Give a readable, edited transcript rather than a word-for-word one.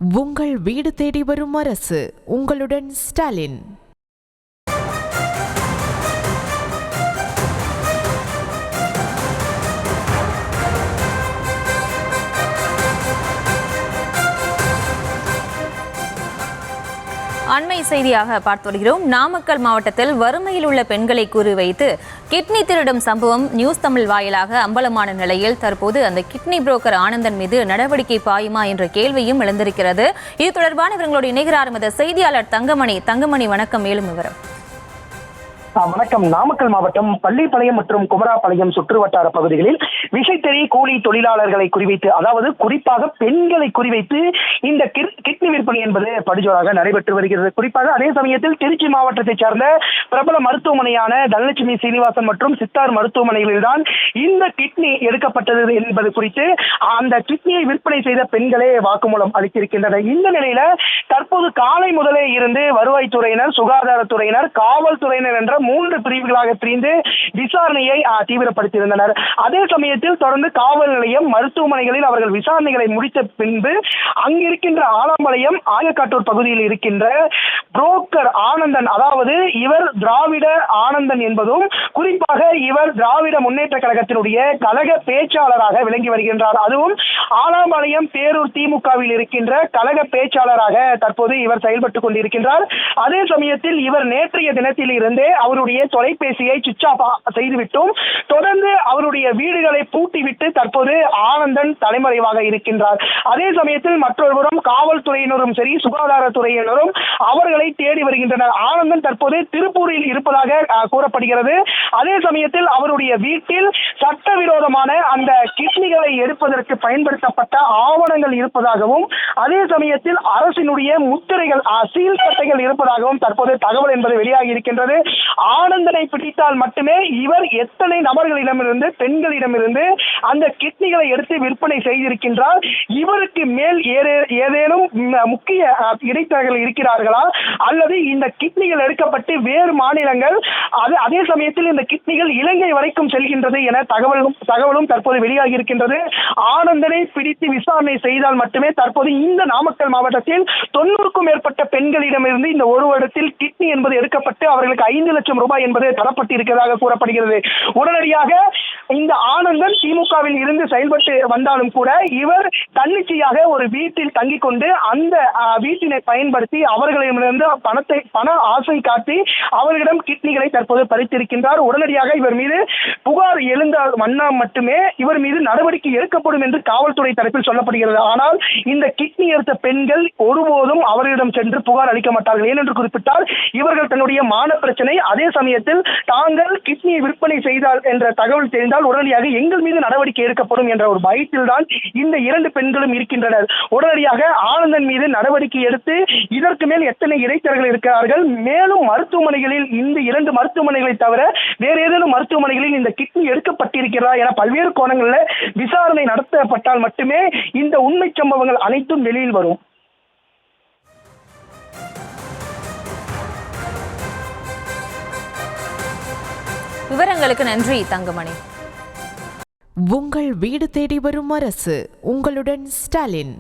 உங்கள் வீடு தேடி வரும் அரசு. உங்களுடன் ஸ்டாலின். அண்மை செய்தியாக பார்த்து வருகிறோம். நாமக்கல் மாவட்டத்தில் வறுமையில் உள்ள பெண்களை குறிவைத்து கிட்னி திருடும் சம்பவம் நியூஸ் தமிழ் வாயிலாக அம்பலமான நிலையில் தற்போது அந்த கிட்னி புரோக்கர் ஆனந்தன் மீது நடவடிக்கை பாயுமா என்ற கேள்வியும் எழுந்திருக்கிறது. இது தொடர்பான இவர்களோடு இணைகிறார் எமது செய்தியாளர் தங்கமணி. வணக்கம். மேலும் விவரம். வணக்கம். நாமக்கல் மாவட்டம் பள்ளிப்பாளையம் மற்றும் குமராபாளையம் சுற்றுவட்டார பகுதிகளில் விசைத்தறி கூலி தொழிலாளர்களை குறிவைத்து, அதாவது குறிப்பாக பெண்களை குறிவைத்து இந்த கிட்னி விற்பனை என்பது படுஜோராக நடைபெற்று வருகிறது. குறிப்பாக அதே சமயத்தில் திருச்சி மாவட்டத்தைச் சார்ந்த பிரபல மருத்துவமனையான தனலட்சுமி சீனிவாசன் மற்றும் சித்தார் மருத்துவமனைகளில்தான் இந்த கிட்னி எடுக்கப்பட்டது என்பது குறித்து அந்த கிட்னியை விற்பனை செய்த பெண்களே வாக்குமூலம் அளித்திருக்கின்றனர். இந்த நிலையில தற்போது காலை முதலே இருந்து வருவாய்த்துறையினர், சுகாதாரத்துறையினர், காவல்துறையினர் என்ற 3 பிரிவுகளாக பிரிந்து விசாரணையை தீவிரப்படுத்தியிருந்தனர். அதே சமயத்தில் தொடர்ந்து காவல் நிலையம், மருத்துவமனைகளில் அவர்கள் விசாரணைகளை முடித்த பின்பு அங்கிருக்கின்ற ஆலம்பாளையம், ஆயக்காட்டூர் பகுதியில் இருக்கின்ற புரோக்கர் ஆனந்தன், அதாவது இவர் திராவிட ஆனந்தன் என்பதும், குறிப்பாக இவர் திராவிட முன்னேற்ற கழகத்தினுடைய கழக பேச்சாளராக விளங்கி வருகின்றார். அதுவும் ஆலம்பாளையம் பேரூர் திமுகவில் இருக்கின்ற கழக பேச்சாளராக தற்போது இவர் செயல்பட்டுக் கொண்டிருக்கின்றார். அதே சமயத்தில் இவர் நேற்றைய தினத்தில் இருந்தே அவருடைய தொலைபேசியை சுவிட்ச் ஆஃப் செய்துவிட்டும் தொடர்ந்து அவருடைய வீடுகளை பூட்டிவிட்டு தற்போது ஆனந்தன் தலைமறைவாக இருக்கின்றார். அதே சமயத்தில் மற்றொருவரும் காவல்துறையினரும் சரி, சுகாதாரத்துறையினரும் அவர்களை தேடி வருகின்றனர். ஆனந்தன் தற்போது திருப்பூரில் இருப்பதாக கூறப்படுகிறது. அதே சமயத்தில் அவருடைய வீட்டில் சட்டவிரோதமான அந்த கிட்னிகளை எடுப்பதற்கு பயன்படுத்தப்பட்ட ஆவணங்கள் இருப்பதாகவும், அதே சமயத்தில் அரசினுடைய முத்திரைகள், சீல் சட்டைகள் இருப்பதாகவும் தற்போது தகவல் என்பது வெளியாகி இருக்கின்றது. ஆனந்தனை பிடித்தால் மட்டுமே இவர் எத்தனை நபர்களிடமிருந்து, பெண்களிடமிருந்து அந்த கிட்னிகளை எடுத்து விற்பனை செய்திருக்கின்றார், இவருக்கு மேல் ஏதேனும் முக்கிய இடைத்தரகர்கள் இருக்கிறார்களா, அல்லது இந்த கிட்னிகள் எடுக்கப்பட்டு வேறு மாநிலங்கள், அதே சமயத்தில் இந்த கிட்னிகள் இலங்கை வரைக்கும் செல்கின்றது என தகவலும் தற்போது வெளியாகி இருக்கின்றது. ஆனந்தனை பிடித்து விசாரணை செய்தால் மட்டுமே தற்போது இந்த நாமக்கல் மாவட்டத்தில் 90க்கும் மேற்பட்ட பெண்களிடமிருந்து இந்த ஒரு வருடத்தில் கிட்னி என்பது எடுக்கப்பட்டு அவர்களுக்கு 5 லட்சம் ரூபாய் என்பது தரப்பட்டிருக்கிறதாக கூறப்படுகிறது. உடனடியாக இந்த ஆனந்தன் திமுகவில் இருந்து செயல்பட்டு வந்தாலும் கூட இவர் தன்னிச்சையாக ஒரு வீட்டில் தங்கிக் கொண்டு அந்த வீட்டினை பயன்படுத்தி அவர்களிடமிருந்து பண ஆசை காட்டி அவர்களிடம் கிட்னிகளை தற்போது பறித்திருக்கின்றார். உடனடியாக இவர் மீது புகார் எழுந்த வண்ணம் மட்டுமே இவர் மீது நடவடிக்கை எடுக்கப்படும் என்று காவல்துறை தரப்பில் சொல்லப்படுகிறது. ஆனால் இந்த கிட்னி எடுத்த பெண்கள் ஒருபோதும் அவர்களிடம் சென்று புகார் அளிக்க மாட்டார்கள். ஏனென்று குறிப்பிட்டால் இவர்கள் தன்னுடைய மான பிரச்சனை, அதே சமயத்தில் தாங்கள் கிட்னியை விற்பனை செய்தால் என்ற தகவல் தெரிந்தால் உடனடியாக எங்கள் மீது நடவடிக்கை எடுக்கப்படும் என்ற ஒரு பயத்தில் தான் இந்த 2 பெண்களும் இருக்கின்றனர். உடனடியாக ஆனந்தன் மீது நடவடிக்கை எடுத்து இதற்கு மேல் எத்தனை இடைத்தரகர்கள் இருக்கிறார்கள், மேலும் மருத்துவமனைகளில் இந்த 2 மருத்துவமனைகளை தவிர வேறு ஏதேனும் மருத்துவமனைகளில் இந்த கிட்னி எடுக்கப்பட்டிருக்கிறதா என பல்வேறு கோணங்களில் விசாரணை நடத்தப்பட்டால் மட்டுமே இந்த உண்மை சம்பவங்கள் அனைத்தும் வெளியில் வரும். விவரங்களுக்கு நன்றி தங்கமணி. உங்கள் வீடு தேடி வரும் அரசு. உங்களுடன் ஸ்டாலின்.